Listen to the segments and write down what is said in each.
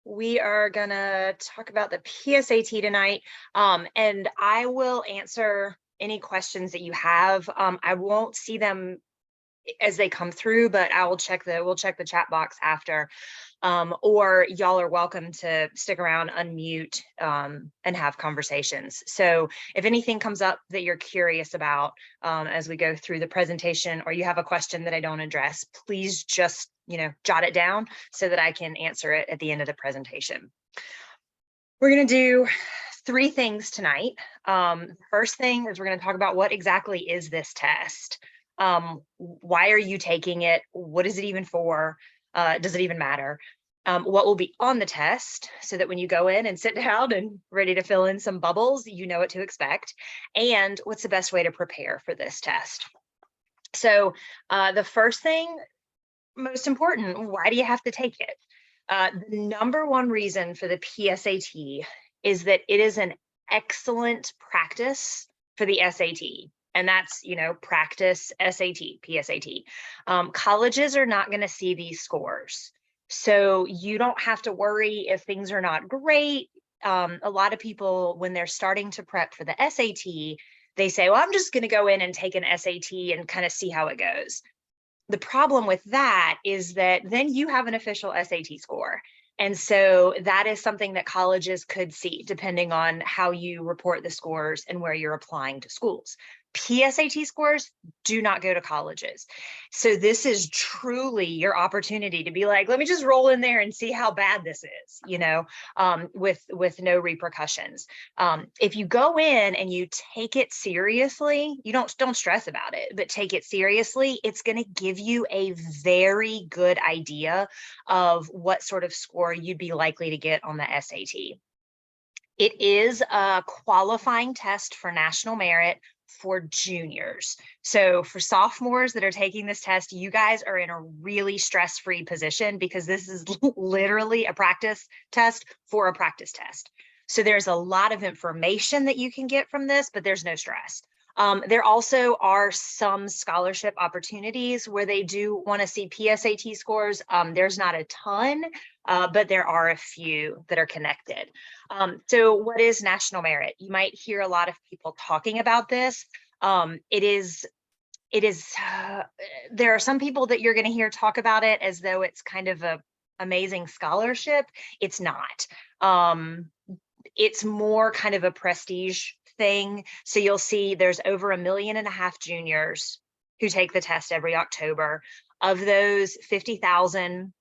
We are gonna talk about the PSAT tonight, and I will answer any questions that you have. I won't see them as they come through, but we'll check the chat box after. Or y'all are welcome to stick around, unmute, and have conversations. So if anything comes up that you're curious about as we go through the presentation, or you have a question that I don't address, please just, jot it down so that I can answer it at the end of the presentation. We're going to do 3 things tonight. First thing is we're going to talk about what exactly is this test? Why are you taking it? What is it even for? Does it even matter? What will be on the test so that when you go in and sit down and ready to fill in some bubbles, you know what to expect, and what's the best way to prepare for this test. So the first thing, most important, why do you have to take it? The number one reason for the PSAT is that it is an excellent practice for the SAT. And that's, practice SAT, PSAT. Colleges are not going to see these scores. So you don't have to worry if things are not great. A lot of people, when they're starting to prep for the SAT, they say, well, I'm just going to go in and take an SAT and kind of see how it goes. The problem with that is that then you have an official SAT score. And so that is something that colleges could see depending on how you report the scores and where you're applying to schools. PSAT scores do not go to colleges. So this is truly your opportunity to be like, let me just roll in there and see how bad this is, with no repercussions. If you go in and you take it seriously, you don't stress about it, but take it seriously, it's going to give you a very good idea of what sort of score you'd be likely to get on the SAT. It is a qualifying test for national merit for juniors. So for sophomores that are taking this test, you guys are in a really stress-free position because this is literally a practice test for a practice test. So there's a lot of information that you can get from this, but there's no stress. There also are some scholarship opportunities where they do want to see PSAT scores. There's not a ton, but there are a few that are connected. So what is national merit? You might hear a lot of people talking about this. There are some people that you're going to hear talk about it as though it's kind of a amazing scholarship. It's not. It's more kind of a prestige thing. So you'll see there's over 1.5 million juniors who take the test every October. Of those, 50,000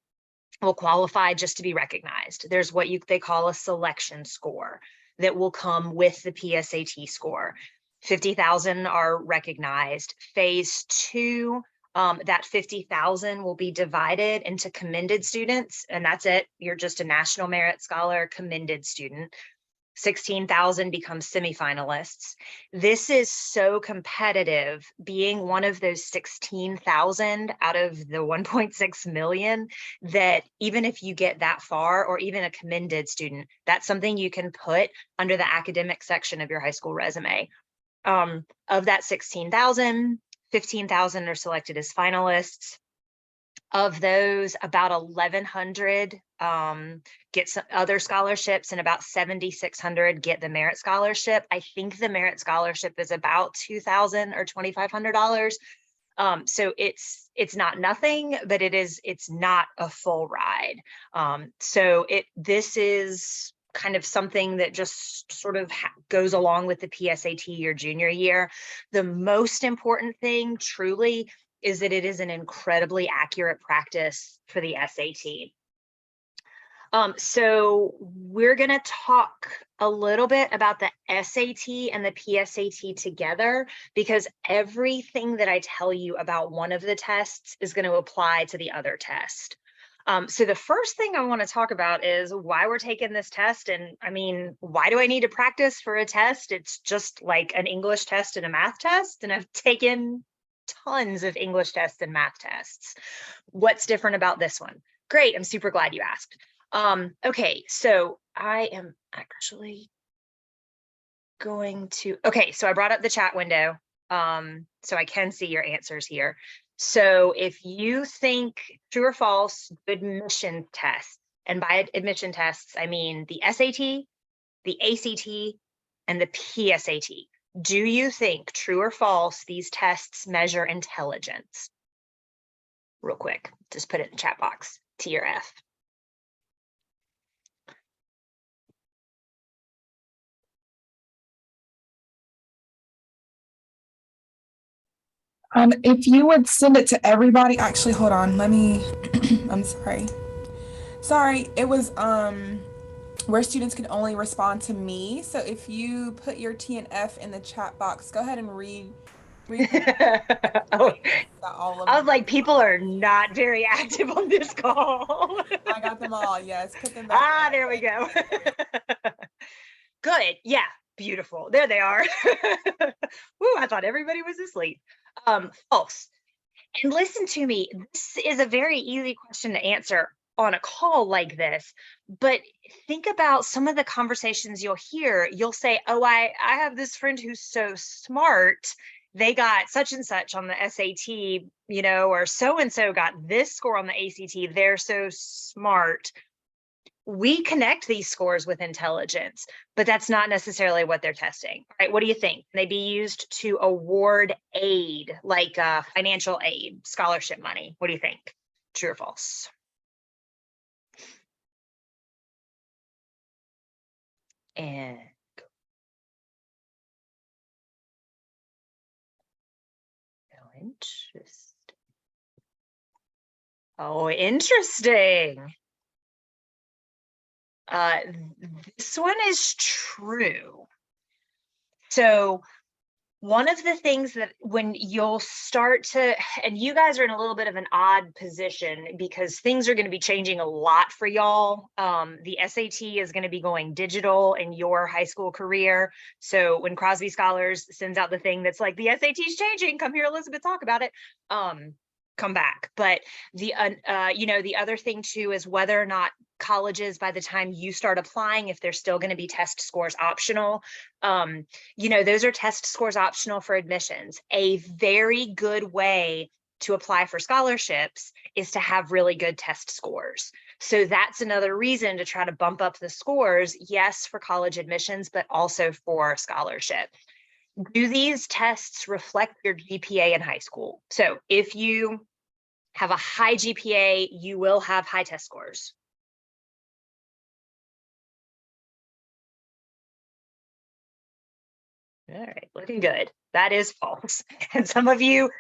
will qualify just to be recognized. There's what they call a selection score that will come with the PSAT score. 50,000 are recognized. Phase 2, that 50,000 will be divided into commended students, and that's it. You're just a national merit scholar, commended student. 16,000 become semifinalists. This is so competitive, being one of those 16,000 out of the 1.6 million, that even if you get that far, or even a commended student, that's something you can put under the academic section of your high school resume. Of that 16,000, 15,000 are selected as finalists. Of those, about 1,100 get some other scholarships, and about 7,600 get the merit scholarship. I think the merit scholarship is about $2,000 or $2,500. So it's not nothing, but it's not a full ride. So this is kind of something that just sort of goes along with the PSAT your junior year. The most important thing truly is that it is an incredibly accurate practice for the SAT. So we're going to talk a little bit about the SAT and the PSAT together, because everything that I tell you about one of the tests is going to apply to the other test. So the first thing I want to talk about is why we're taking this test. And I mean, why do I need to practice for a test? It's just like an English test and a math test, and I've taken tons of English tests and math tests. What's different about this one? Great, I'm super glad you asked. Okay, so I am actually going to, okay, so I brought up the chat window, so I can see your answers here. So if you think true or false, admission tests, And by admission tests, I mean the SAT, the ACT, and the PSAT. Do you think, true or false, these tests measure intelligence? Real quick, just put it in the chat box, T or F. If you would send it to everybody, actually, hold on, let me, I'm sorry. Sorry, it was where students can only respond to me. So if you put your T and F in the chat box, go ahead and read Oh, all I of was like, people are not very active on this call. I got them all. Yes, put them back Ah, in. there we go. Good. Yeah, beautiful. There they are. Woo, I thought everybody was asleep. False. And listen to me, this is a very easy question to answer on a call like this, but think about some of the conversations you'll hear. You'll say, oh, I have this friend who's so smart. They got such and such on the SAT, you know, or so-and-so got this score on the ACT. They're so smart. We connect these scores with intelligence, but that's not necessarily what they're testing, right? What do you think? Can they be used to award aid, like financial aid, scholarship money? What do you think? True or false? And interesting. Oh, interesting. This one is true. So one of the things that when you'll start to, and you guys are in a little bit of an odd position because things are going to be changing a lot for y'all. The SAT is going to be going digital in your high school career. So when Crosby Scholars sends out the thing that's like, the SAT's changing, come here, Elizabeth, talk about it. Come back. But the, you know, the other thing too is whether or not colleges, by the time you start applying, if they're still going to be test scores optional, you know, those are test scores optional for admissions. A very good way to apply for scholarships is to have really good test scores. So that's another reason to try to bump up the scores, yes, for college admissions, but also for scholarship. Do these tests reflect your GPA in high school? So if you have a high GPA, you will have high test scores. All right, looking good. That is false. And some of you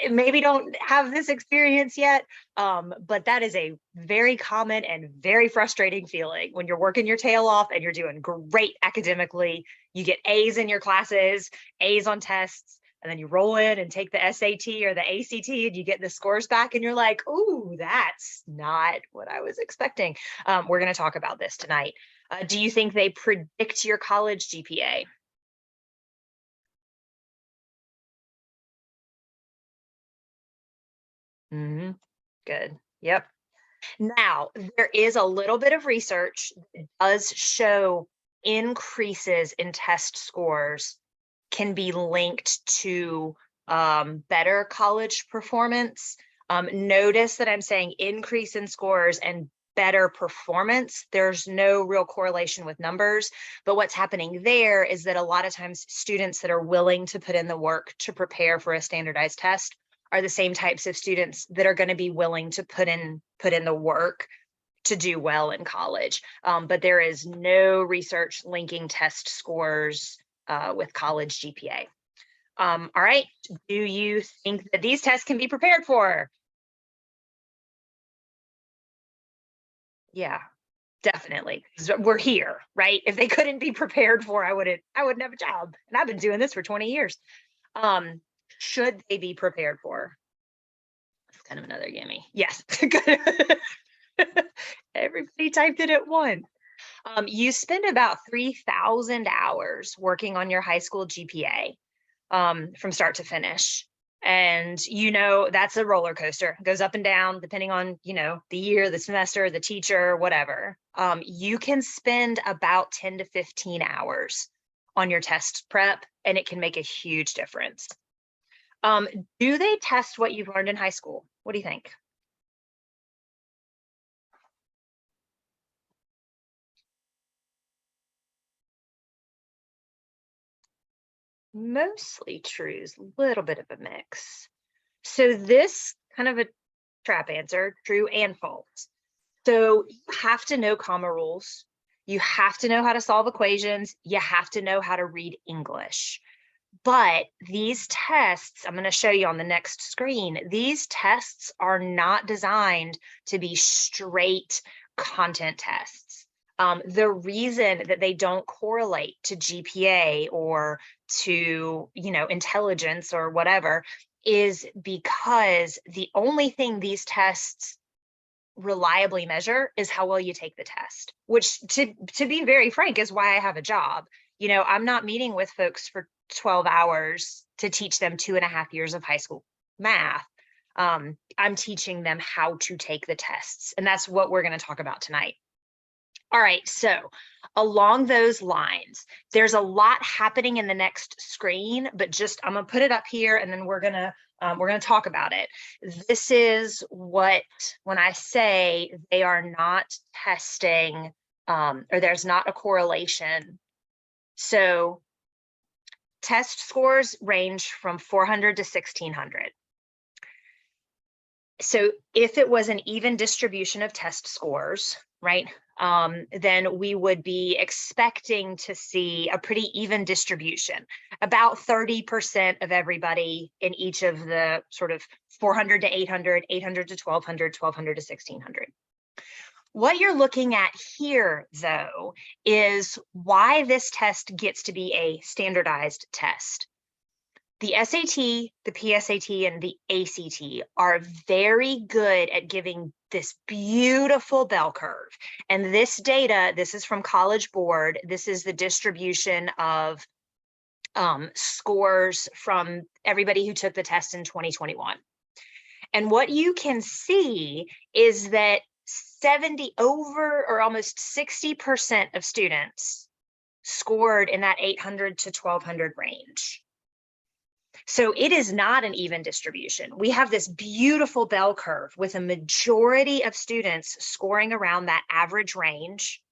maybe don't have this experience yet, but that is a very common and very frustrating feeling when you're working your tail off and you're doing great academically. You get A's in your classes, A's on tests, and then you roll in and take the SAT or the ACT and you get the scores back and you're like, ooh, that's not what I was expecting. We're going to talk about this tonight. Do you think they predict your college GPA? Mm-hmm. Good. Yep. Now, there is a little bit of research that does show increases in test scores can be linked to better college performance. Notice that I'm saying increase in scores and better performance. There's no real correlation with numbers, but what's happening there is that a lot of times students that are willing to put in the work to prepare for a standardized test are the same types of students that are going to be willing to put in the work to do well in college. But there is no research linking test scores with college GPA. All right, do you think that these tests can be prepared for? Yeah, definitely. We're here, right? If they couldn't be prepared for, I wouldn't have a job. And I've been doing this for 20 years. Should they be prepared for? That's kind of another gimme. Yes. Everybody typed it at once. You spend about 3,000 hours working on your high school GPA from start to finish. And, you know, that's a roller coaster. It goes up and down depending on, you know, the year, the semester, the teacher, whatever. You can spend about 10 to 15 hours on your test prep, and it can make a huge difference. Do they test what you've learned in high school? What do you think? mostly trues, a little bit of a mix. So this kind of a trap answer, true and false. So you have to know comma rules. You have to know how to solve equations. You have to know how to read English. But these tests, I'm going to show you on the next screen, these tests are not designed to be straight content tests. The reason that they don't correlate to GPA or to, intelligence or whatever is because the only thing these tests reliably measure is how well you take the test, which to be very frank is why I have a job. I'm not meeting with folks for 12 hours to teach them 2.5 years of high school math. I'm teaching them how to take the tests, and that's what we're going to talk about tonight. All right, so along those lines, there's a lot happening in the next screen, but I'm gonna put it up here and then we're gonna talk about it. This is what, when I say they are not testing, or there's not a correlation. So test scores range from 400 to 1600. So if it was an even distribution of test scores, right, then we would be expecting to see a pretty even distribution, about 30% of everybody in each of the sort of 400 to 800, 800 to 1200, 1200 to 1600. What you're looking at here, though, is why this test gets to be a standardized test. The SAT, the PSAT, and the ACT are very good at giving this beautiful bell curve. And this data, this is from College Board. This is the distribution of scores from everybody who took the test in 2021. And what you can see is that 70 over or almost 60% of students scored in that 800 to 1200 range. So it is not an even distribution. We have this beautiful bell curve with a majority of students scoring around that average range,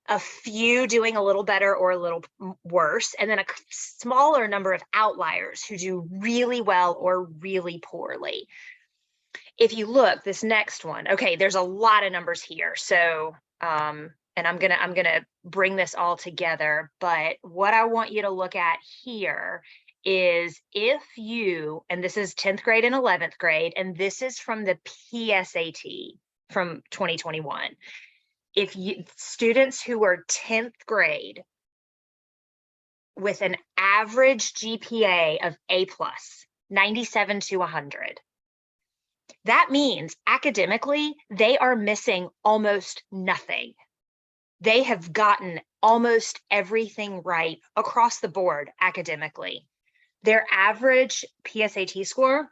a few doing a little better or a little worse, and then a smaller number of outliers who do really well or really poorly. If you look, this next one, okay, there's a lot of numbers here. So, and I'm gonna bring this all together, but what I want you to look at here is if you, and this is 10th grade and 11th grade, and this is from the PSAT from 2021. If you students who are 10th grade with an average GPA of A+, 97 to 100, that means academically, they are missing almost nothing. They have gotten almost everything right across the board academically. Their average PSAT score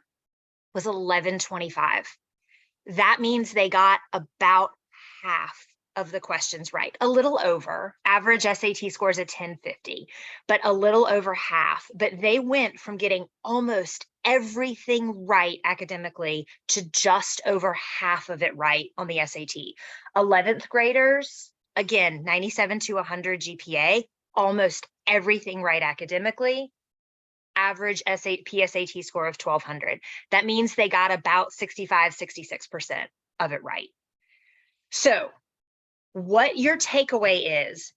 was 1125. That means they got about half of the questions right, a little over. Average SAT score is a 1050, but a little over half. But they went from getting almost everything right academically to just over half of it right on the SAT. 11th graders, again, 97 to 100 GPA, almost everything right academically. Average PSAT score of 1200. That means they got about 65, 66% of it right. So what your takeaway is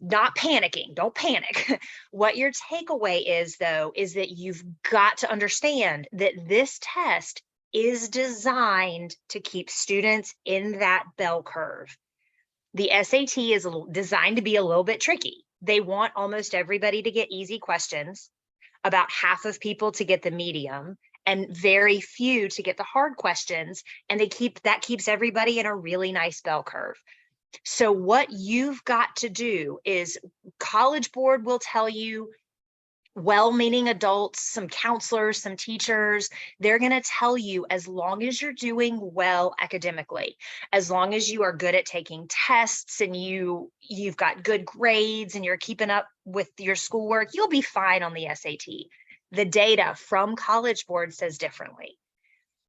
not panicking. Don't panic. What your takeaway is, though, is that you've got to understand that this test is designed to keep students in that bell curve. The SAT is designed to be a little bit tricky. They want almost everybody to get easy questions, about half of people to get the medium, and very few to get the hard questions. And that keeps everybody in a really nice bell curve. So what you've got to do is College Board will tell you, well-meaning adults, some counselors, some teachers, they're going to tell you, as long as you're doing well academically, as long as you are good at taking tests and you've got good grades and you're keeping up with your schoolwork, you'll be fine on the SAT. The data from College Board says differently.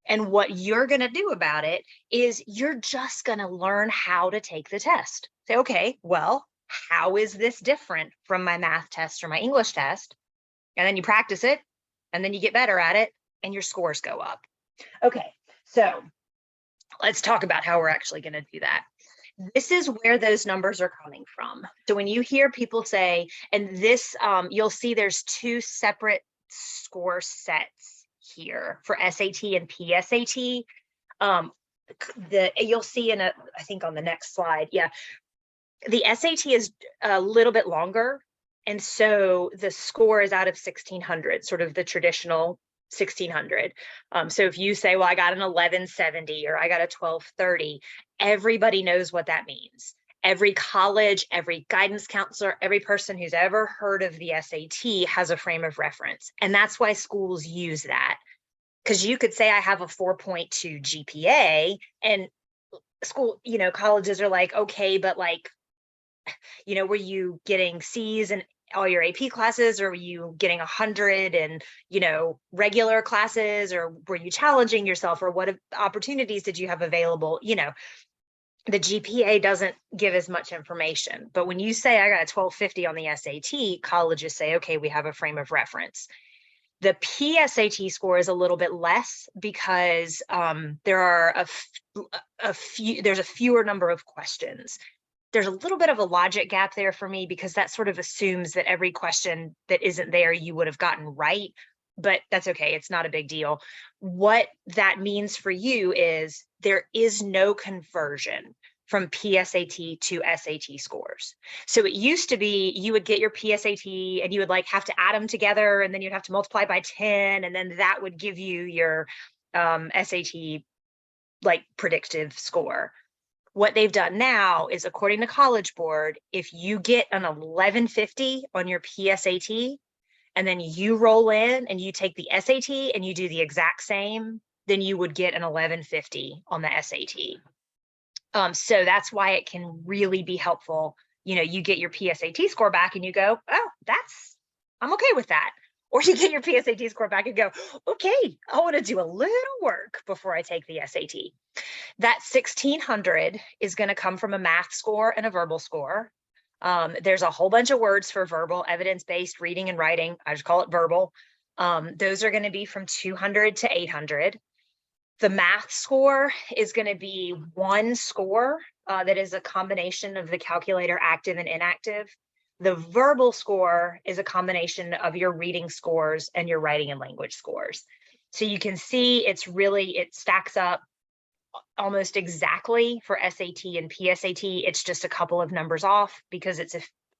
And what you're going to do about it is you're just going to learn how to take the test. Say, okay, well, how is this different from my math test or my English test? and then you practice it, and then you get better at it, and your scores go up. Okay, so let's talk about how we're actually going to do that. This is where those numbers are coming from. So when you hear people say, and this, you'll see there's two separate score sets here for SAT and PSAT. You'll see in I think on the next slide, yeah, the SAT is a little bit longer, and so the score is out of 1600, sort of the traditional 1600. So if you say, well, I got an 1170 or I got a 1230, everybody knows what that means. Every college, every guidance counselor, every person who's ever heard of the SAT has a frame of reference. And that's why schools use that. Because you could say I have a 4.2 GPA, and school, colleges are like, okay, but like, were you getting C's in all your AP classes, or were you getting 100 in, regular classes, or were you challenging yourself, or what opportunities did you have available? The GPA doesn't give as much information. But when you say I got a 1250 on the SAT, colleges say, okay, we have a frame of reference. The PSAT score is a little bit less because there are there's a fewer number of questions. There's a little bit of a logic gap there for me, because that sort of assumes that every question that isn't there you would have gotten right, but that's okay. It's not a big deal. What that means for you is there is no conversion from PSAT to SAT scores. So it used to be you would get your PSAT and you would have to add them together, and then you'd have to multiply by 10, and then that would give you your SAT predictive score. What they've done now is, according to College Board, if you get an 1150 on your PSAT, and then you roll in and you take the SAT and you do the exact same, then you would get an 1150 on the SAT. So that's why it can really be helpful. You get your PSAT score back and you go, oh, I'm okay with that. Or you get your PSAT score back and go, okay, I want to do a little work before I take the SAT. That 1600 is going to come from a math score and a verbal score. There's a whole bunch of words for verbal, evidence-based, reading and writing. I just call it verbal. Those are going to be from 200 to 800. The math score is going to be one score that is a combination of the calculator active and inactive. The verbal score is a combination of your reading scores and your writing and language scores. So you can see it stacks up almost exactly for SAT and PSAT. It's just a couple of numbers off because it's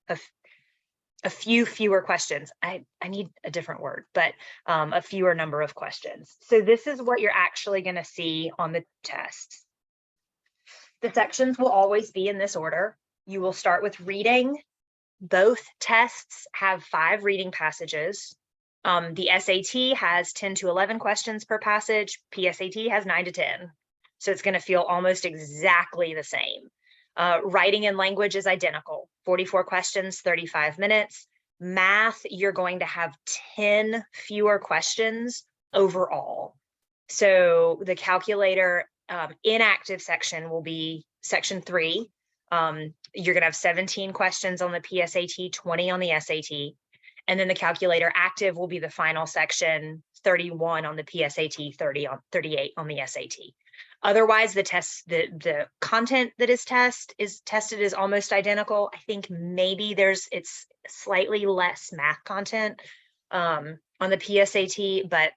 a few fewer questions. I need a different word, but a fewer number of questions. So this is what you're actually going to see on the tests. The sections will always be in this order. You will start with reading. Both tests have 5 reading passages. The SAT has 10 to 11 questions per passage. PSAT has 9 to 10. So it's going to feel almost exactly the same. Writing and language is identical. 44 questions, 35 minutes. Math, you're going to have 10 fewer questions overall. So the calculator inactive section will be section 3. You're going to have 17 questions on the PSAT, 20 on the SAT. And then the calculator active will be the final section, 31 on the PSAT, 38 on the SAT. Otherwise, the content that is tested is almost identical. I think maybe it's slightly less math content on the PSAT, but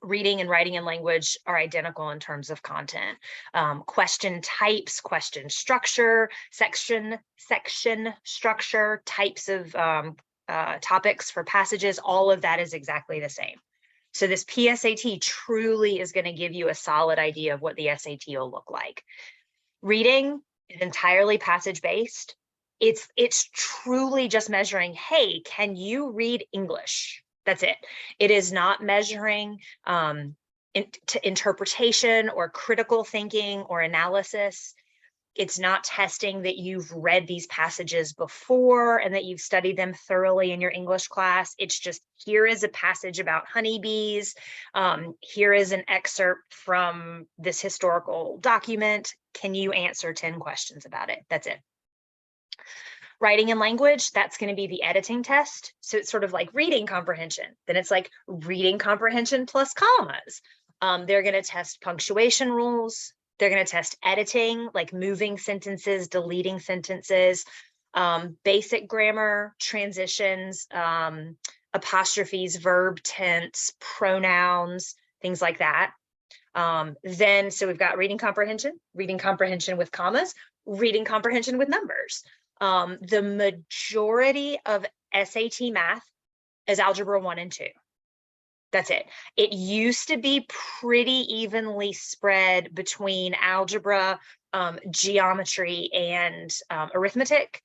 reading and writing and language are identical in terms of content. Question types, question structure, section structure, types of topics for passages, all of that is exactly the same. So this PSAT truly is going to give you a solid idea of what the SAT will look like. Reading is entirely passage-based. It's truly just measuring, hey, can you read English? That's it. It is not measuring interpretation or critical thinking or analysis. It's not testing that you've read these passages before and that you've studied them thoroughly in your English class. It's just, here is a passage about honeybees. Here is an excerpt from this historical document. Can you answer 10 questions about it? That's it. Writing and language, that's going to be the editing test. So it's sort of like reading comprehension. Then it's like reading comprehension plus commas. They're going to test punctuation rules. They're going to test editing, like moving sentences, deleting sentences, basic grammar, transitions, apostrophes, verb tense, pronouns, things like that. So we've got reading comprehension with commas, reading comprehension with numbers. The majority of SAT math is algebra 1 and 2. That's it. It used to be pretty evenly spread between algebra, geometry, and arithmetic.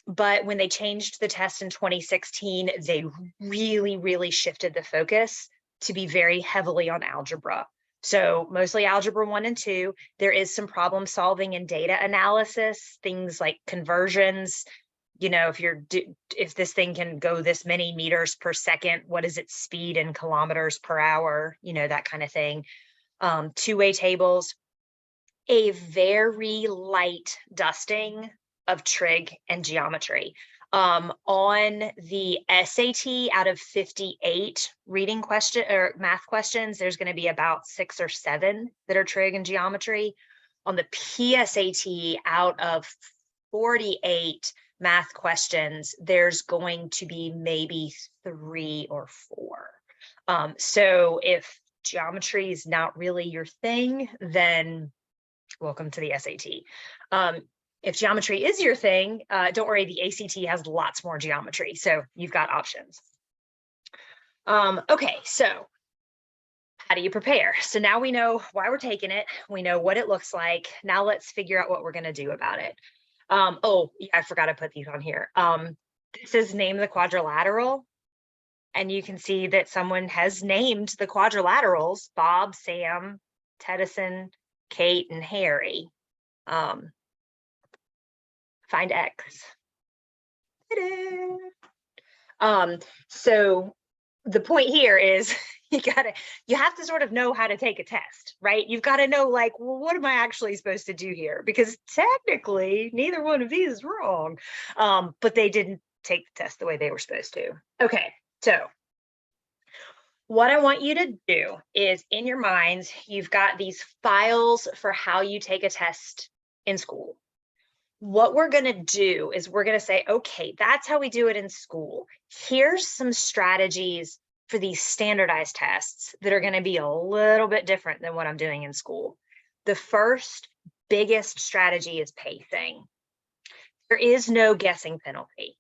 But when they changed the test in 2016, they really, really shifted the focus to be very heavily on algebra. So mostly algebra 1 and 2. There is some problem solving and data analysis, things like conversions. You know, if this thing can go this many meters per second, what is its speed in kilometers per hour? You know, that kind of thing. Two-way tables. A very light dusting of trig and geometry. On the SAT, out of 58 reading question or math questions, there's going to be about 6 or 7 that are trig and geometry. On the PSAT, out of 48 math questions, there's going to be maybe 3 or 4. So if geometry is not really your thing, then welcome to the SAT. If geometry is your thing, don't worry, the ACT has lots more geometry, so you've got options. Okay, so how do you prepare? So now we know why we're taking it. We know what it looks like. Now let's figure out what we're going to do about it. Oh, yeah, I forgot to put these on here. This is Name the Quadrilateral. And you can see that someone has named the quadrilaterals: Bob, Sam, Tedison, Kate, and Harry. Find X. So the point here is you have to sort of know how to take a test, right? You've got to know, like, well, what am I actually supposed to do here? Because technically neither one of these is wrong, but they didn't take the test the way they were supposed to. Okay, so what I want you to do is, in your minds, you've got these files for how you take a test in school. What we're going to do is we're going to say, okay, that's how we do it in school. Here's some strategies for these standardized tests that are going to be a little bit different than what I'm doing in school. The first biggest strategy is pacing. There is no guessing penalty.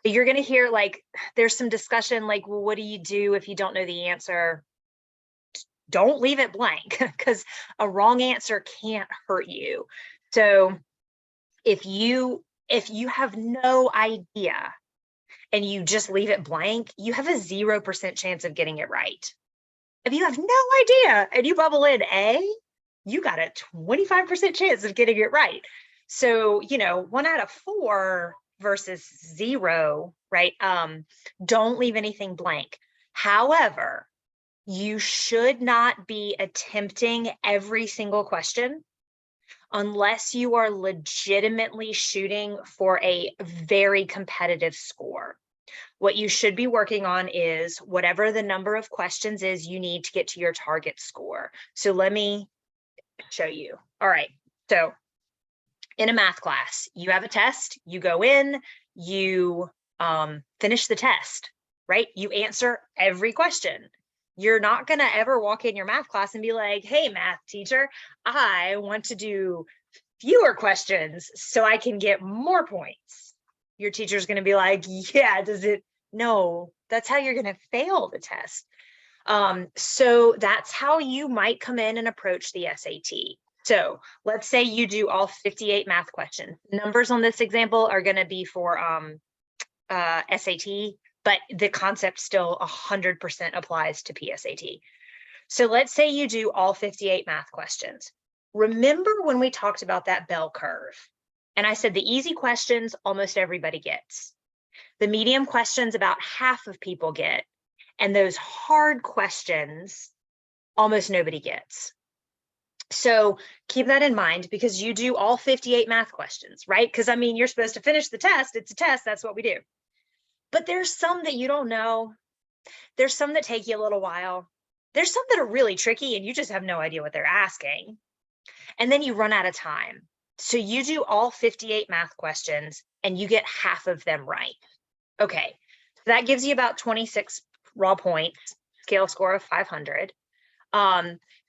You're going to hear, like, there's some discussion like, well, what do you do if you don't know the answer? Don't leave it blank, because a wrong answer can't hurt you. So if you have no idea and you just leave it blank, you have a 0% chance of getting it right. If you have no idea and you bubble in A, you got a 25% chance of getting it right. So, you know, 1 out of 4 versus 0, right? Don't leave anything blank. However, you should not be attempting every single question unless you are legitimately shooting for a very competitive score. What you should be working on is whatever the number of questions is you need to get to your target score. So let me show you. All right, so in a math class, you have a test, you go in, you finish the test, right? You answer every question. You're not going to ever walk in your math class and be like, hey, math teacher, I want to do fewer questions so I can get more points. Your teacher's going to be like, yeah, no, that's how you're going to fail the test. So that's how you might come in and approach the SAT. So let's say you do all 58 math questions. Numbers on this example are going to be for SAT, but the concept still 100% applies to PSAT. So let's say you do all 58 math questions. Remember when we talked about that bell curve? And I said the easy questions almost everybody gets. The medium questions about half of people get. And those hard questions almost nobody gets. So keep that in mind because you do all 58 math questions, right? Because I mean, you're supposed to finish the test. It's a test. That's what we do. But there's some that you don't know. There's some that take you a little while. There's some that are really tricky and you just have no idea what they're asking. And then you run out of time. So you do all 58 math questions and you get half of them right. Okay, so that gives you about 26 raw points, scale score of 500.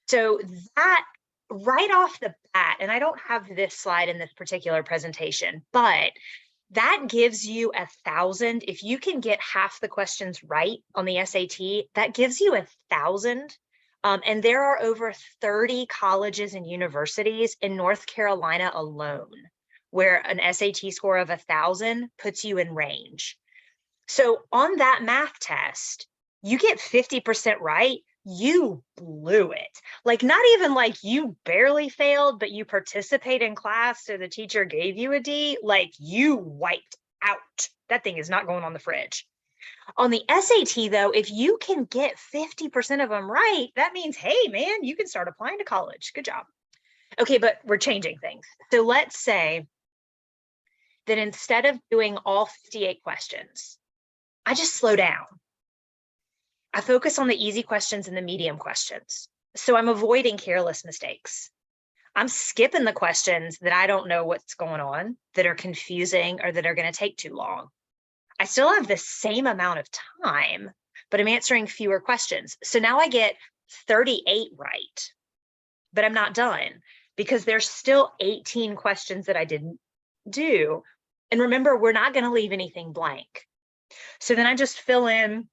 So that right off the bat, and I don't have this slide in this particular presentation, but that gives you 1,000. If you can get half the questions right on the SAT, that gives you 1,000. And there are over 30 colleges and universities in North Carolina alone, where an SAT score of 1,000 puts you in range. So on that math test, you get 50% right, you blew it. Like not even like you barely failed, but you participate in class, so the teacher gave you a D, like you wiped out. That thing is not going on the fridge. On the SAT though, if you can get 50% of them right, that means, hey man, you can start applying to college. Good job. Okay, but we're changing things. So let's say that instead of doing all 58 questions, I just slow down. I focus on the easy questions and the medium questions. So I'm avoiding careless mistakes. I'm skipping the questions that I don't know what's going on, that are confusing, or that are going to take too long. I still have the same amount of time, but I'm answering fewer questions. So now I get 38 right, but I'm not done because there's still 18 questions that I didn't do. And remember, we're not going to leave anything blank. So then I just fill in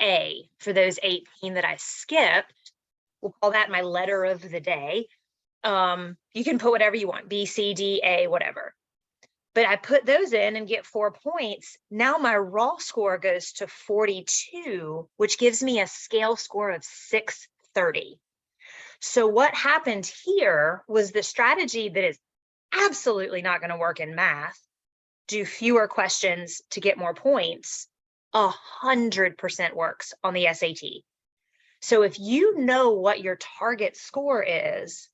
A for those 18 that I skipped. We'll call that my letter of the day. You can put whatever you want, B, C, D, A, whatever. But I put those in and get 4 points. Now my raw score goes to 42, which gives me a scale score of 630. So what happened here was the strategy that is absolutely not going to work in math. Do fewer questions to get more points. 100% works on the SAT. So if you know what your target score is,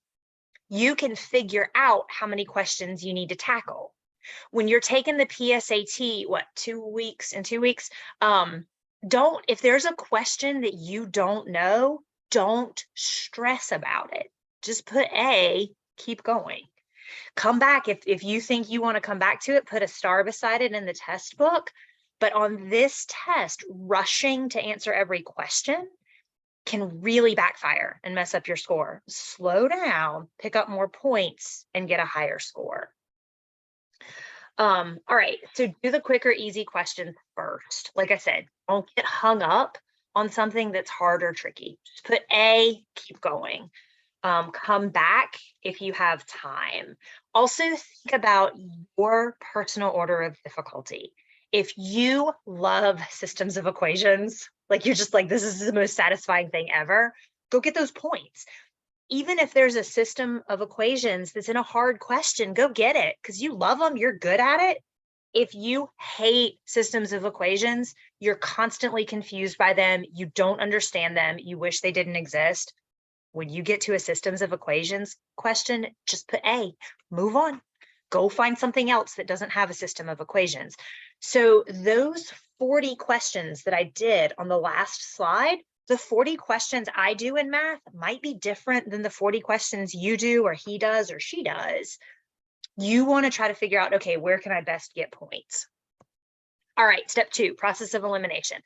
you can figure out how many questions you need to tackle. When you're taking the PSAT, what, 2 weeks, in 2 weeks, if there's a question that you don't know, don't stress about it. Just put A, keep going. Come back. If you think you want to come back to it, put a star beside it in the test book. But on this test, rushing to answer every question can really backfire and mess up your score. Slow down, pick up more points, and get a higher score. All right, so do the quicker, easy questions first. Like I said, don't get hung up on something that's hard or tricky. Just put A, keep going. Come back if you have time. Also think about your personal order of difficulty. If you love systems of equations, like you're just like, this is the most satisfying thing ever, go get those points. Even if there's a system of equations that's in a hard question, go get it because you love them, you're good at it. If you hate systems of equations, you're constantly confused by them, you don't understand them, you wish they didn't exist. When you get to a systems of equations question, just put A, move on. Go find something else that doesn't have a system of equations. So those 40 questions that I did on the last slide, the 40 questions I do in math might be different than the 40 questions you do or he does or she does. You want to try to figure out, okay, where can I best get points? All right, step 2, process of elimination.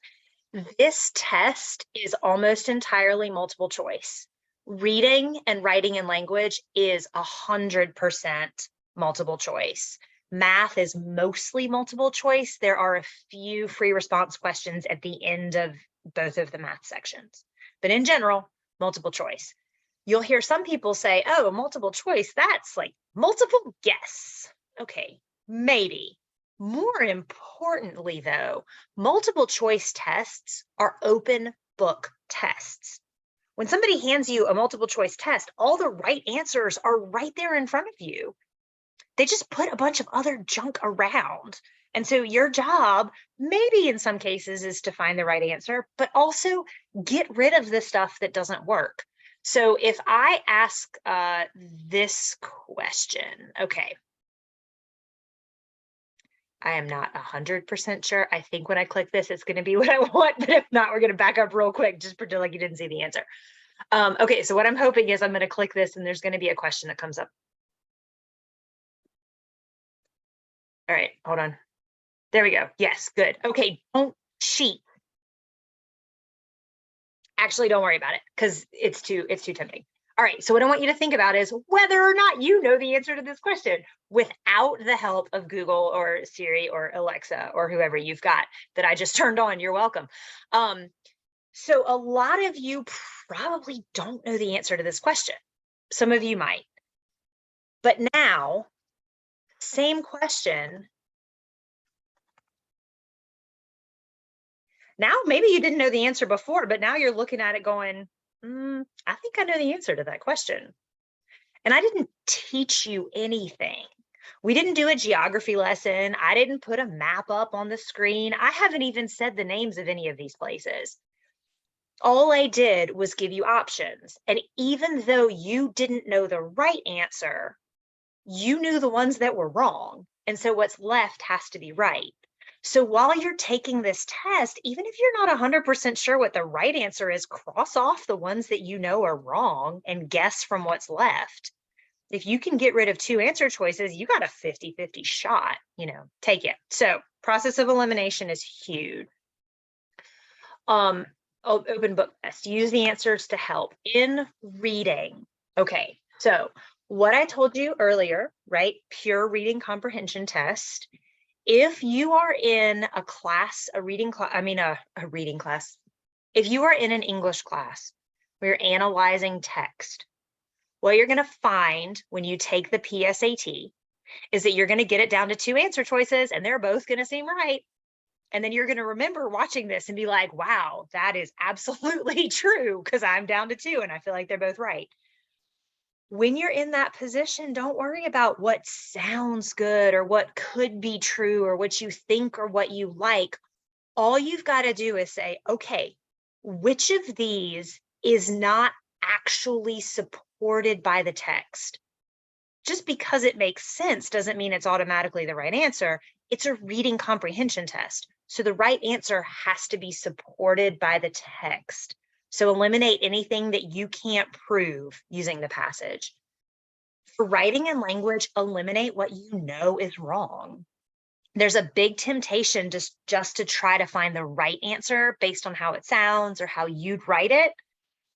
This test is almost entirely multiple choice. Reading and writing in language is 100% multiple choice. Math is mostly multiple choice. There are a few free response questions at the end of both of the math sections, but in general, multiple choice. You'll hear some people say, oh, multiple choice, that's like multiple guess. Okay, maybe. More importantly, though, multiple choice tests are open book tests. When somebody hands you a multiple choice test, all the right answers are right there in front of you. They just put a bunch of other junk around. And so your job, maybe in some cases, is to find the right answer, but also get rid of the stuff that doesn't work. So if I ask this question, okay. I am not 100% sure. I think when I click this, it's going to be what I want, but if not, we're going to back up real quick. Just pretend like you didn't see the answer. Okay, so what I'm hoping is I'm going to click this and there's going to be a question that comes up. All right, hold on. There we go. Yes, good. Okay, don't cheat. Actually, don't worry about it because it's too tempting. All right, so what I want you to think about is whether or not you know the answer to this question without the help of Google or Siri or Alexa or whoever you've got that I just turned on. You're welcome. So a lot of you probably don't know the answer to this question. Some of you might. But now, same question. Now, maybe you didn't know the answer before, but now you're looking at it going, I think I know the answer to that question. And I didn't teach you anything. We didn't do a geography lesson. I didn't put a map up on the screen. I haven't even said the names of any of these places. All I did was give you options. And even though you didn't know the right answer, you knew the ones that were wrong. And so what's left has to be right. So while you're taking this test, even if you're not 100% sure what the right answer is, cross off the ones that you know are wrong and guess from what's left. If you can get rid of 2 answer choices, you got a 50-50 shot, take it. So process of elimination is huge. Open book test, use the answers to help in reading. Okay, so what I told you earlier, right? Pure reading comprehension test. If you are in a class, a reading class, if you are in an English class where you're analyzing text, what you're going to find when you take the PSAT is that you're going to get it down to 2 answer choices and they're both going to seem right. And then you're going to remember watching this and be like, wow, that is absolutely true because I'm down to 2 and I feel like they're both right. When you're in that position, don't worry about what sounds good or what could be true or what you think or what you like. All you've got to do is say, okay, which of these is not actually supported by the text? Just because it makes sense doesn't mean it's automatically the right answer. It's a reading comprehension test. So the right answer has to be supported by the text. So eliminate anything that you can't prove using the passage. For writing and language, eliminate what you know is wrong. There's a big temptation just to try to find the right answer based on how it sounds or how you'd write it.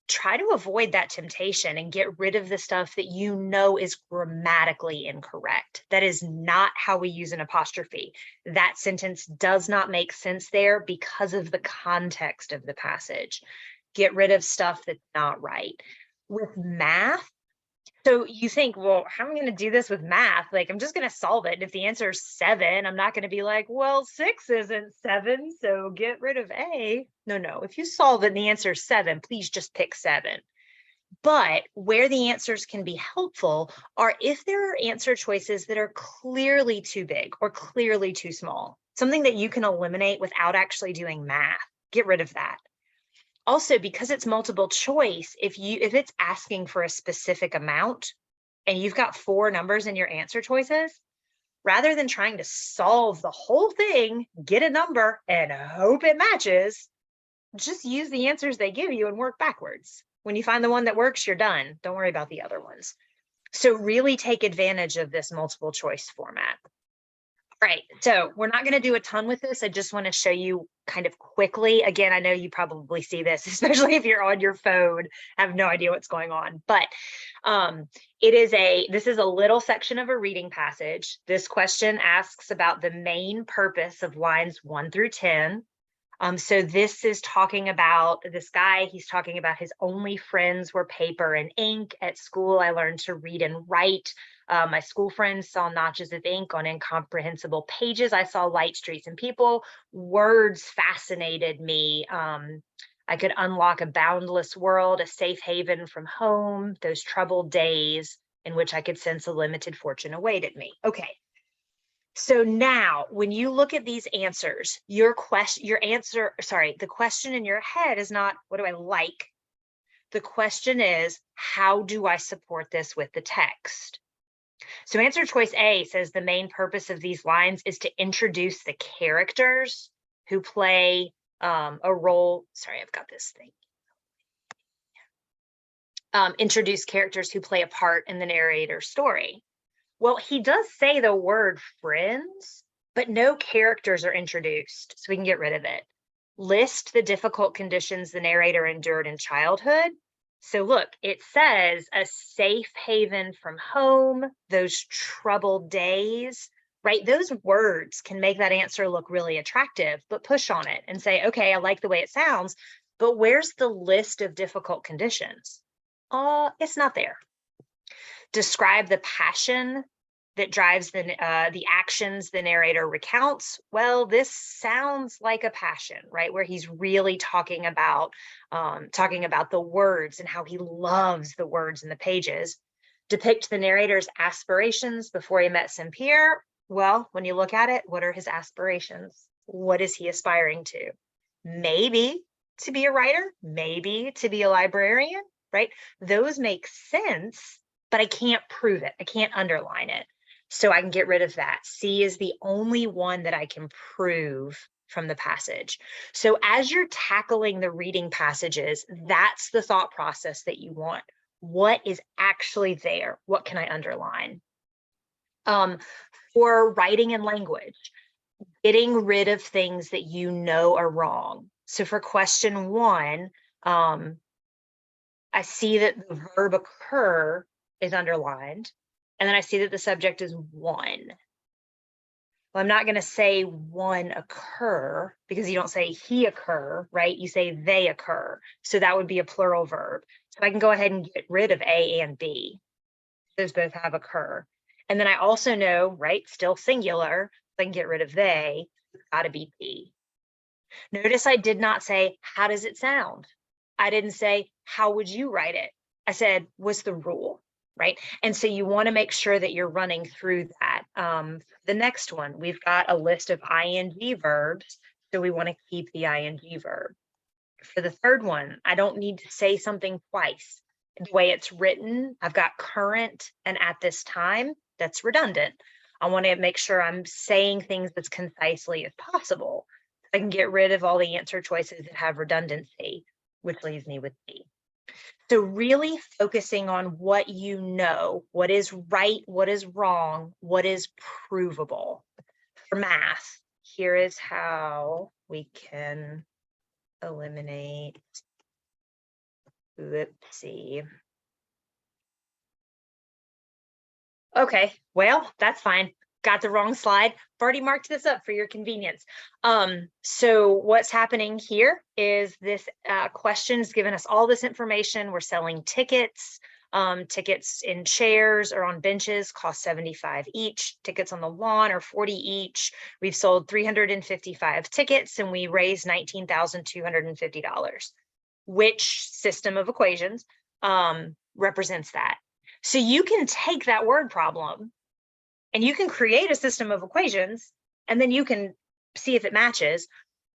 Try to avoid that temptation and get rid of the stuff that you know is grammatically incorrect. That is not how we use an apostrophe. That sentence does not make sense there because of the context of the passage. Get rid of stuff that's not right. With math, so you think, well, how am I going to do this with math? Like, I'm just going to solve it. And if the answer is 7, I'm not going to be like, well, 6 isn't 7, so get rid of A. No. If you solve it and the answer is 7, please just pick 7. But where the answers can be helpful are if there are answer choices that are clearly too big or clearly too small, something that you can eliminate without actually doing math. Get rid of that. Also, because it's multiple choice, if it's asking for a specific amount and you've got 4 numbers in your answer choices, rather than trying to solve the whole thing, get a number and hope it matches, just use the answers they give you and work backwards. When you find the one that works, you're done. Don't worry about the other ones. So really take advantage of this multiple choice format. All right, so we're not going to do a ton with this. I just want to show you kind of quickly. Again, I know you probably see this, especially if you're on your phone, have no idea what's going on. But this is a little section of a reading passage. This question asks about the main purpose of lines 1 through 10. So this is talking about this guy. He's talking about his only friends were paper and ink. At school, I learned to read and write. My school friends saw notches of ink on incomprehensible pages. I saw light streets and people. Words fascinated me. I could unlock a boundless world, a safe haven from home, those troubled days in which I could sense a limited fortune awaited me. Okay. So now when you look at these answers, the question in your head is not, what do I like? The question is, how do I support this with the text? So answer choice A says the main purpose of these lines is to introduce the characters who play a role. Sorry, I've got this thing. Introduce characters who play a part in the narrator's story. Well, he does say the word friends, but no characters are introduced, so we can get rid of it. List the difficult conditions the narrator endured in childhood. So look, it says a safe haven from home, those troubled days, right? Those words can make that answer look really attractive, but push on it and say, okay, I like the way it sounds, but where's the list of difficult conditions? It's not there. Describe the passion that drives the actions the narrator recounts. Well, this sounds like a passion, right? Where he's really talking about the words and how he loves the words in the pages. Depict the narrator's aspirations before he met Saint-Pierre. Well, when you look at it, what are his aspirations? What is he aspiring to? Maybe to be a writer, maybe to be a librarian, right? Those make sense, but I can't prove it. I can't underline it. So I can get rid of that. C is the only one that I can prove from the passage. So as you're tackling the reading passages, that's the thought process that you want. What is actually there? What can I underline? For writing and language, getting rid of things that you know are wrong. So for question 1, I see that the verb occur is underlined, and then I see that the subject is one. Well, I'm not going to say one occur because you don't say he occur, right? You say they occur. So that would be a plural verb. So I can go ahead and get rid of A and B. Those both have occur. And then I also know, right, still singular, so I can get rid of they, it's got to be B. Notice I did not say, how does it sound? I didn't say, how would you write it? I said, what's the rule, right? And so you want to make sure that you're running through that. The next one, we've got a list of ing verbs, so we want to keep the ing verb. For the third one, I don't need to say something twice. The way it's written, I've got current and at this time, that's redundant. I want to make sure I'm saying things as concisely as possible. I can get rid of all the answer choices that have redundancy, which leaves me with B. So really focusing on what you know, what is right, what is wrong, what is provable. For math, here is how we can eliminate, whoopsie. Okay, well, that's fine. Got the wrong slide. I've already marked this up for your convenience. So what's happening here is this question's given us all this information. We're selling tickets. Tickets in chairs or on benches cost $75 each. Tickets on the lawn are $40 each. We've sold 355 tickets and we raised $19,250. Which system of equations represents that? So you can take that word problem and you can create a system of equations and then you can see if it matches,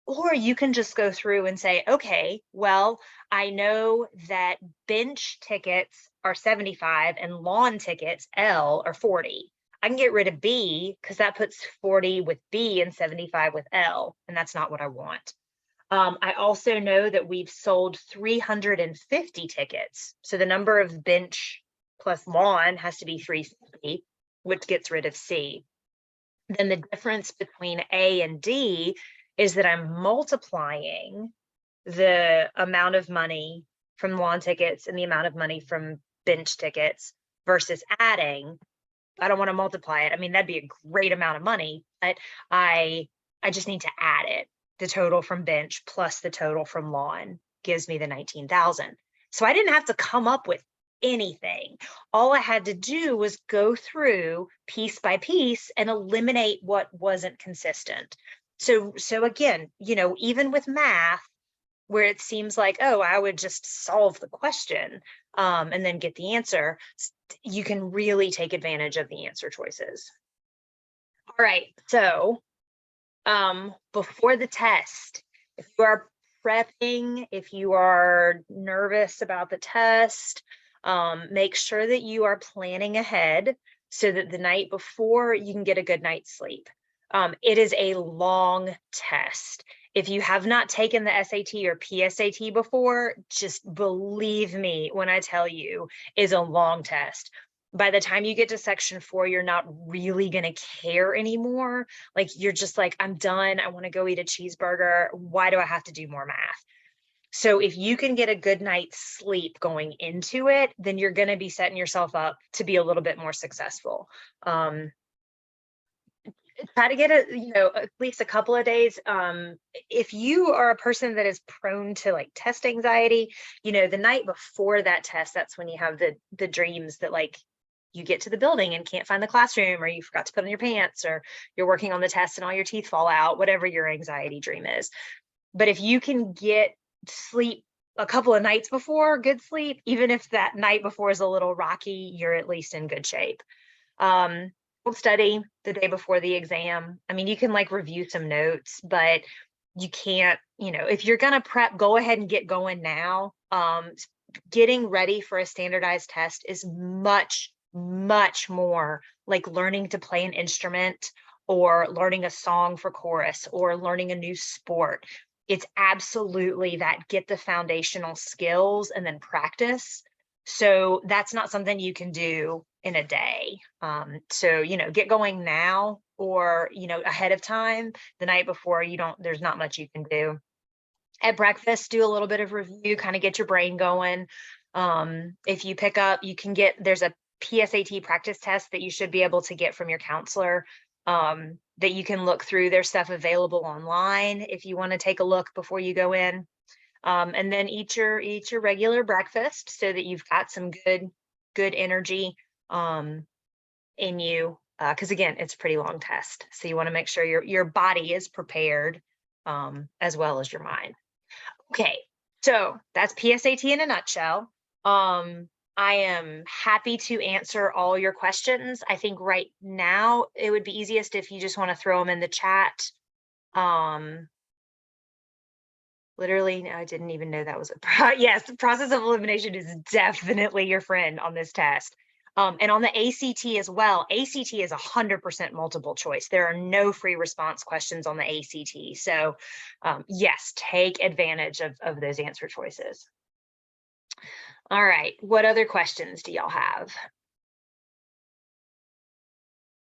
or you can just go through and say, okay, well, I know that bench tickets are 75 and lawn tickets, L, are 40. I can get rid of B because that puts 40 with B and 75 with L, and that's not what I want. I also know that we've sold 350 tickets. So the number of bench plus lawn has to be 350, which gets rid of C. Then the difference between A and D is that I'm multiplying the amount of money from lawn tickets and the amount of money from bench tickets versus adding. I don't want to multiply it. I mean, that'd be a great amount of money, but I just need to add it. The total from bench plus the total from lawn gives me the 19,000. So I didn't have to come up with anything. All I had to do was go through piece by piece and eliminate what wasn't consistent. So again, you know, even with math, where it seems like, oh, I would just solve the question and then get the answer, you can really take advantage of the answer choices. All right, so before the test, if you are prepping, if you are nervous about the test, make sure that you are planning ahead so that the night before you can get a good night's sleep. It is a long test. If you have not taken the SAT or PSAT before, just believe me when I tell you, it's a long test. By the time you get to section 4, you're not really going to care anymore. Like, you're just like, I'm done. I want to go eat a cheeseburger. Why do I have to do more math? So if you can get a good night's sleep going into it, then you're going to be setting yourself up to be a little bit more successful. Try to get at least a couple of days. If you are a person that is prone to like test anxiety, the night before that test, that's when you have the dreams that like you get to the building and can't find the classroom, or you forgot to put on your pants, or you're working on the test and all your teeth fall out, whatever your anxiety dream is. But if you can get sleep a couple of nights before, good sleep, even if that night before is a little rocky, you're at least in good shape. Study the day before the exam. I mean, you can like review some notes, but you can't, if you're going to prep, go ahead and get going now. Getting ready for a standardized test is much, much more like learning to play an instrument, or learning a song for chorus, or learning a new sport. It's absolutely that get the foundational skills and then practice. So that's not something you can do in a day. So, get going now, or, ahead of time, the night before. There's not much you can do. At breakfast, do a little bit of review, kind of get your brain going. If you pick up, there's a PSAT practice test that you should be able to get from your counselor, that you can look through. There's stuff available online if you want to take a look before you go in. And then eat your regular breakfast so that you've got some good energy in you, because again, it's a pretty long test, so you want to make sure your body is prepared, as well as your mind. Okay, so that's PSAT in a nutshell. I am happy to answer all your questions. I think right now it would be easiest if you just want to throw them in the chat. Literally, I didn't even know that was yes, the process of elimination is definitely your friend on this test. And on the ACT as well, ACT is 100% multiple choice. There are no free response questions on the ACT. So yes, take advantage of those answer choices. All right, what other questions do y'all have?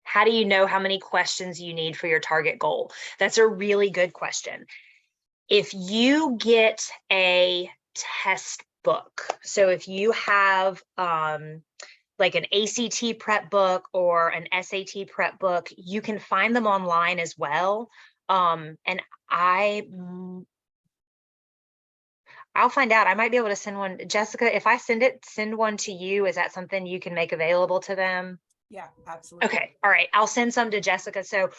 How do you know how many questions you need for your target goal? That's a really good question. If you get a test book, so if you have like an ACT prep book or an SAT prep book, you can find them online as well. And I'll find out. I might be able to send one. Jessica, if I send one to you, is that something you can make available to them? Yeah, absolutely. Okay. All right. I'll send some to Jessica. So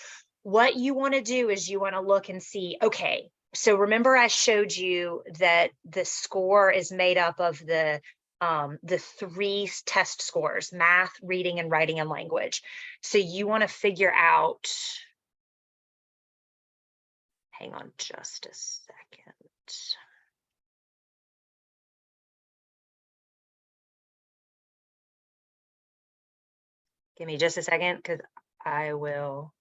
what you want to do is you want to look and see, okay, so remember I showed you that the score is made up of the 3 test scores: math, reading, and writing and language. So you want to figure out, hang on just a second. Give me just a second, because I will,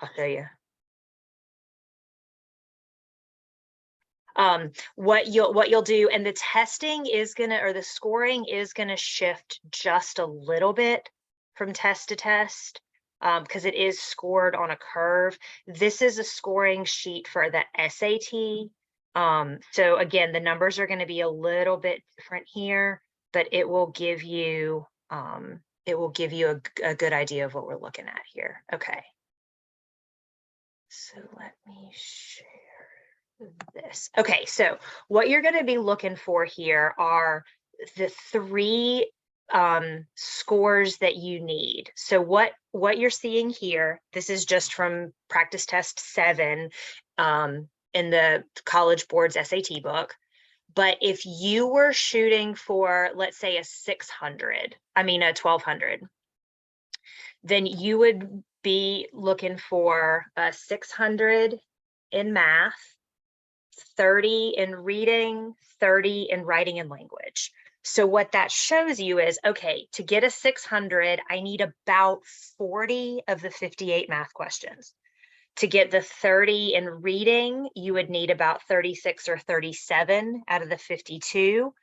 I'll show you. What you'll do, and the testing is gonna, or the scoring is gonna shift just a little bit from test to test, because it is scored on a curve. This is a scoring sheet for the SAT. So again, the numbers are going to be a little bit different here, but it will give you a good idea of what we're looking at here. Okay. So let me share this. Okay, so what you're going to be looking for here are the 3 scores that you need. So what you're seeing here, this is just from practice test 7 in the College Board's SAT book. But if you were shooting for, let's say, a 1200, then you would be looking for 600 in math, 30 in reading, 30 in writing and language. So what that shows you is, okay, to get a 600, I need about 40 of the 58 math questions. To get the 30 in reading, you would need about 36 or 37 out of the 52.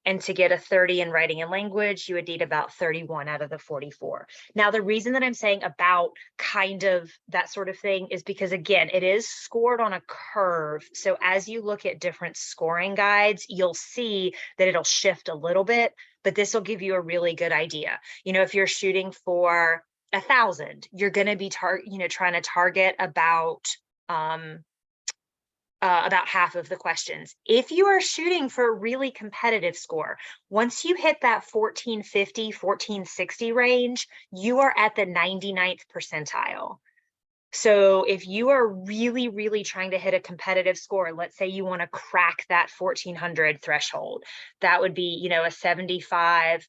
And to get a 30 in writing and language, you would need about 31 out of the 44. Now, the reason that I'm saying about kind of that sort of thing is because, again, it is scored on a curve. So as you look at different scoring guides, you'll see that it'll shift a little bit, but this will give you a really good idea. You know, if you're shooting for 1,000, you're going to be trying to target about half of the questions. If you are shooting for a really competitive score, once you hit that 1450, 1460 range, you are at the 99th percentile. So if you are really, really trying to hit a competitive score, let's say you want to crack that 1400 threshold, that would be, you know, a 75,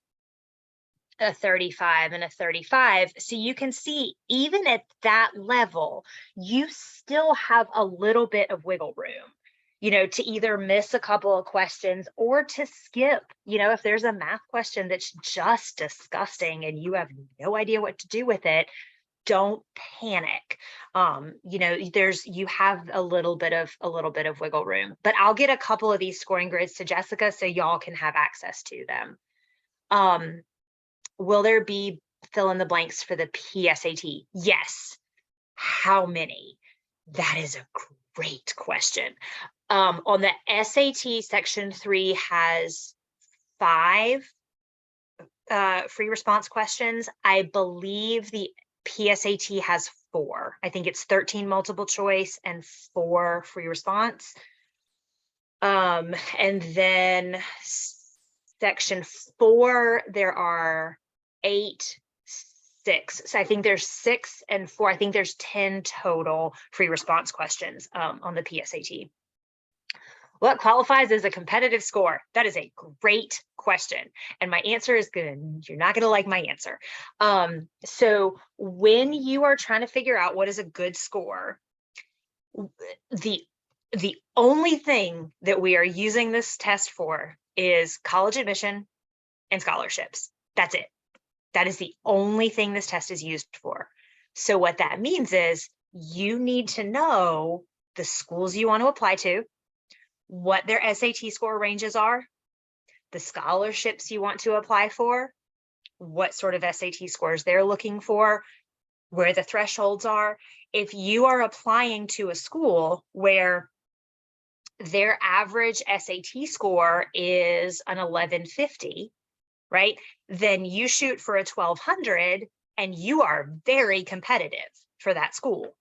a 35 and a 35. So you can see even at that level, you still have a little bit of wiggle room, you know, to either miss a couple of questions or to skip. You know, if there's a math question that's just disgusting and you have no idea what to do with it, don't panic. You know, you have a little bit of wiggle room, but I'll get a couple of these scoring grids to Jessica so y'all can have access to them. Will there be fill in the blanks for the PSAT? Yes. How many? That is a great question. On the SAT, section 3 has 5 free response questions. I believe the PSAT has 4. I think it's 13 multiple choice and 4 free response. And then section 4, there are 8, 6. So I think there's 6 and 4. I think there's 10 total free response questions on the PSAT. What qualifies as a competitive score? That is a great question. And my answer is you're not gonna like my answer. So when you are trying to figure out what is a good score, the only thing that we are using this test for is college admission and scholarships. That's it. That is the only thing this test is used for. So what that means is you need to know the schools you want to apply to, what their SAT score ranges are, the scholarships you want to apply for, what sort of SAT scores they're looking for, where the thresholds are. If you are applying to a school where their average SAT score is an 1150, right? Then you shoot for a 1200 and you are very competitive for that school.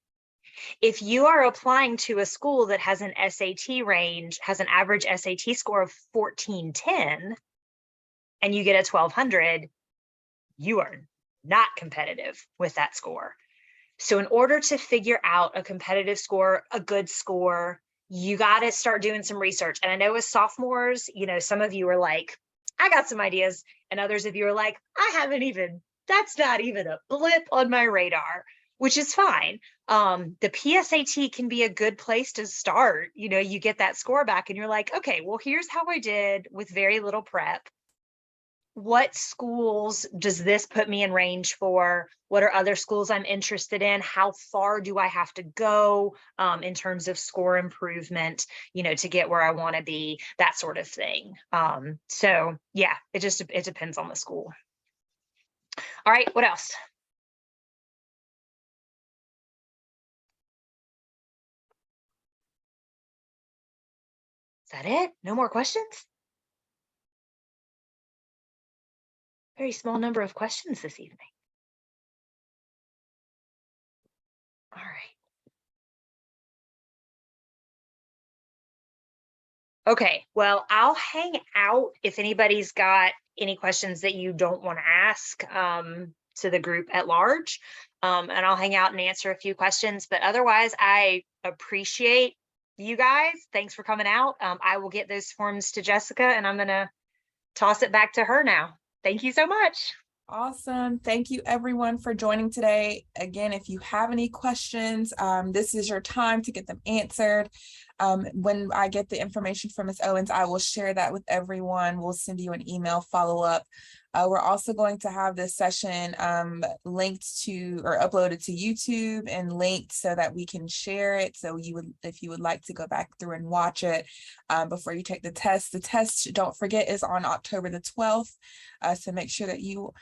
If you are applying to a school that has an SAT range, has an average SAT score of 1410, and you get a 1200, you are not competitive with that score. So in order to figure out a competitive score, a good score, you got to start doing some research. And I know as sophomores, you know, some of you are like, I got some ideas. And others of you are like, that's not even a blip on my radar, which is fine. The PSAT can be a good place to start. You know, you get that score back and you're like, okay, well, here's how I did with very little prep. What schools does this put me in range for? What are other schools I'm interested in? How far do I have to go in terms of score improvement, you know, to get where I want to be, that sort of thing. So yeah, it depends on the school. All right, what else? Is that it? No more questions? Very small number of questions this evening. All right. Okay, well, I'll hang out if anybody's got any questions that you don't want to ask to the group at large, and I'll hang out and answer a few questions. But otherwise, I appreciate you guys. Thanks for coming out. I will get those forms to Jessica, and I'm going to toss it back to her now. Thank you so much. Awesome. Thank you everyone for joining today. Again, if you have any questions, this is your time to get them answered. When I get the information from Ms. Owens, I will share that with everyone. We'll send you an email follow-up. We're also going to have this session linked to or uploaded to YouTube and linked so that we can share it. So if you would like to go back through and watch it before you take the test. The test, don't forget, is on October the 12th. So make sure that you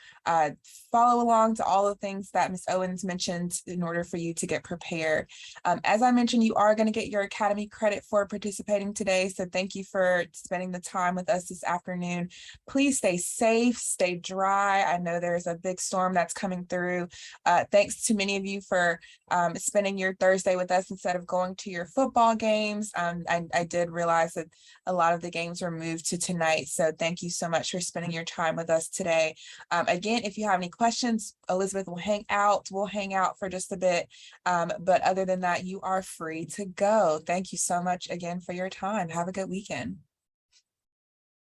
follow along to all the things that Ms. Owens mentioned in order for you to get prepared. As I mentioned, you are going to get your Academy credit for participating today. So thank you for spending the time with us this afternoon. Please stay safe, stay dry. I know there's a big storm that's coming through. Thanks to many of you for spending your Thursday with us instead of going to your football games. I did realize that a lot of the games were moved to tonight. So thank you so much for spending your time with us today. Again, if you have any questions, Elizabeth will hang out. We'll hang out for just a bit. But other than that, you are free to go. Thank you so much again for your time. Have a good weekend.